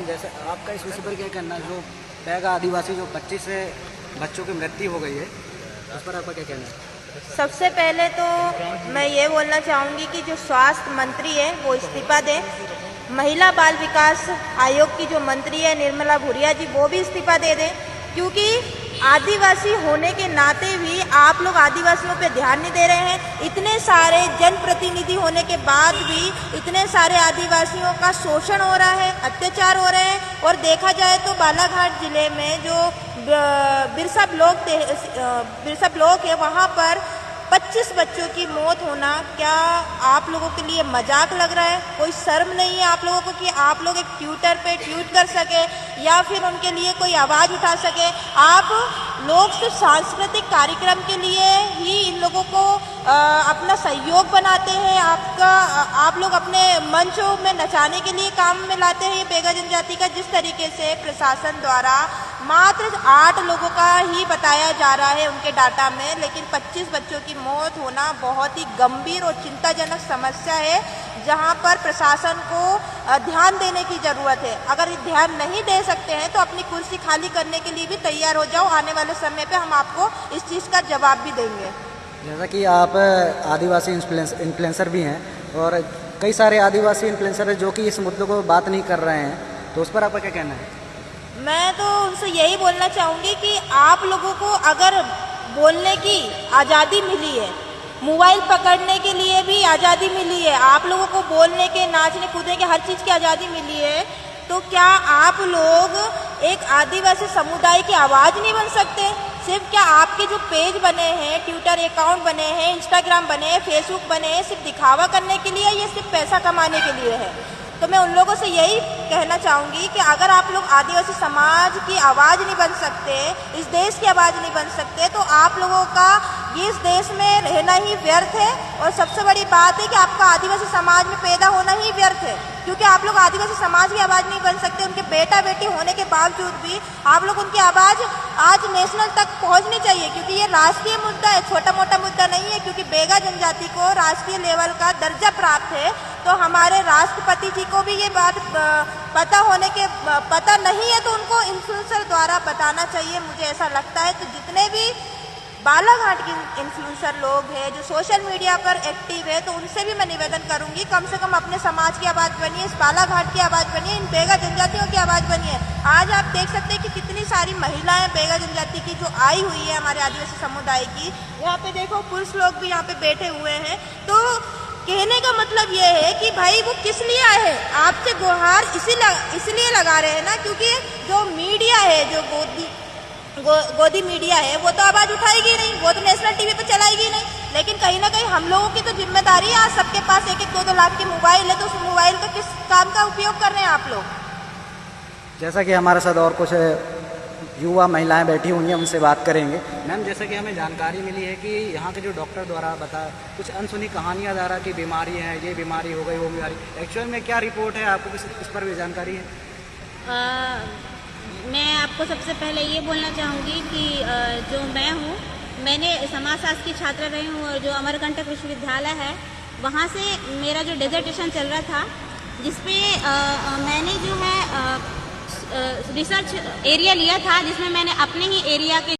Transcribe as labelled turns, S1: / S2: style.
S1: जैसे आपका इस विषय पर क्या कहना है, जो बैगा आदिवासी जो 25 बच्चों की मृत्यु हो गई है, उस पर आपका क्या कहना है?
S2: सबसे पहले तो मैं ये बोलना चाहूँगी कि जो स्वास्थ्य मंत्री है वो इस्तीफा दें। महिला बाल विकास आयोग की जो मंत्री है निर्मला भूरिया जी, वो भी इस्तीफा दे दें, क्योंकि आदिवासी होने के नाते भी आप लोग आदिवासियों पे ध्यान नहीं दे रहे हैं। इतने सारे जनप्रतिनिधि होने के बाद भी इतने सारे आदिवासियों का शोषण हो रहा है, अत्याचार हो रहे हैं। और देखा जाए तो बालाघाट जिले में जो बिरसा ब्लॉक है, वहाँ पर 25 बच्चों की मौत होना क्या आप लोगों के लिए मजाक लग रहा है? कोई शर्म नहीं है आप लोगों को कि आप लोग एक ट्विटर पे ट्वीट कर सके या फिर उनके लिए कोई आवाज़ उठा सके? आप लोग सिर्फ सांस्कृतिक कार्यक्रम के लिए ही इन लोगों को अपना सहयोग बनाते हैं। आप लोग अपने मंचों में नचाने के लिए काम में लाते हैं ये बेगा जनजाति का। जिस तरीके से प्रशासन द्वारा मात्र 8 लोगों का ही बताया जा रहा है उनके डाटा में, लेकिन 25 बच्चों की मौत होना बहुत ही गंभीर और चिंताजनक समस्या है, जहां पर प्रशासन को ध्यान देने की ज़रूरत है। अगर ध्यान नहीं दे सकते हैं तो अपनी कुर्सी खाली करने के लिए भी तैयार हो जाओ। आने वाले समय पे हम आपको इस चीज़ का जवाब भी देंगे।
S1: जैसा कि आप आदिवासी इन्फ्लुएंसर भी हैं और कई सारे आदिवासी इन्फ्लुएंसर हैं जो कि इस मुद्दे को बात नहीं कर रहे हैं, तो उस पर आपका क्या कहना है?
S2: मैं तो उनसे यही बोलना चाहूँगी कि आप लोगों को अगर बोलने की आज़ादी मिली है, मोबाइल पकड़ने के लिए भी आज़ादी मिली है, आप लोगों को बोलने के, नाचने कूदने के हर चीज़ की आज़ादी मिली है, तो क्या आप लोग एक आदिवासी समुदाय की आवाज़ नहीं बन सकते? सिर्फ क्या आपके जो पेज बने हैं, ट्विटर अकाउंट बने हैं, इंस्टाग्राम बने हैं, फेसबुक बने हैं, सिर्फ दिखावा करने के लिए या सिर्फ पैसा कमाने के लिए है? तो मैं उन लोगों से यही कहना चाहूँगी कि अगर आप लोग आदिवासी समाज की आवाज़ नहीं बन सकते, इस देश की आवाज़ नहीं बन सकते, तो आप लोगों का ये इस देश में रहना ही व्यर्थ है। और सबसे बड़ी बात है कि आपका आदिवासी समाज में पैदा होना ही व्यर्थ है, क्योंकि आप लोग आदिवासी समाज की आवाज़ नहीं बन सकते। उनके बेटा बेटी होने के बावजूद भी आप लोग उनकी आवाज़ आज नेशनल तक पहुँचनी चाहिए, क्योंकि ये राष्ट्रीय मुद्दा है, छोटा मोटा मुद्दा नहीं है। क्योंकि बेगा जनजाति को राष्ट्रीय लेवल का दर्जा प्राप्त है, तो हमारे राष्ट्रपति जी को भी ये बात पता नहीं है, तो उनको इन्फ्लुएंसर द्वारा बताना चाहिए, मुझे ऐसा लगता है। तो जितने भी बालाघाट के इन्फ्लुएंसर लोग हैं जो सोशल मीडिया पर एक्टिव है, तो उनसे भी मैं निवेदन करूंगी, कम से कम अपने समाज की आवाज़ बनिए, इस बालाघाट की आवाज़ बनिए, इन बेगा जनजातियों की आवाज़ बनिए। आज आप देख सकते हैं कि कितनी सारी महिलाएं बेगा जनजाति की जो आई हुई है हमारे आदिवासी समुदाय की, यहाँ पे देखो पुरुष लोग भी यहाँ पे बैठे हुए हैं। तो कहने का मतलब ये है कि भाई वो किस लिए आए हैं? आपसे गुहार इसलिए लगा रहे हैं ना, क्योंकि जो मीडिया है, जो गोदी मीडिया है, वो तो आवाज़ उठाएगी नहीं, वो तो नेशनल टीवी पे चलाएगी नहीं। लेकिन कहीं ना कहीं हम लोगों की तो जिम्मेदारी है। आज सबके पास 1-2 लाख के मोबाइल है, तो उस मोबाइल का किस काम का उपयोग कर रहे हैं आप लोग?
S1: जैसा कि हमारे साथ और कुछ युवा महिलाएं बैठी हुई हैं, उनसे बात करेंगे। मैम, जैसे कि हमें जानकारी मिली है कि यहाँ के जो डॉक्टर द्वारा कुछ अनसुनी कहानियाँ द्वारा कि बीमारी है, ये बीमारी हो गई, वो बीमारी, एक्चुअल में क्या रिपोर्ट है? आपको इस पर भी जानकारी है?
S3: मैं आपको सबसे पहले ये बोलना चाहूँगी कि जो मैं हूँ, मैंने समाजशास्त्र की छात्रा रही हूँ, और जो अमरकंटक विश्वविद्यालय है वहाँ से मेरा जो डिसर्टेशन चल रहा था, जिसपे मैंने जो है रिसर्च एरिया लिया था, जिसमें मैंने अपने ही एरिया के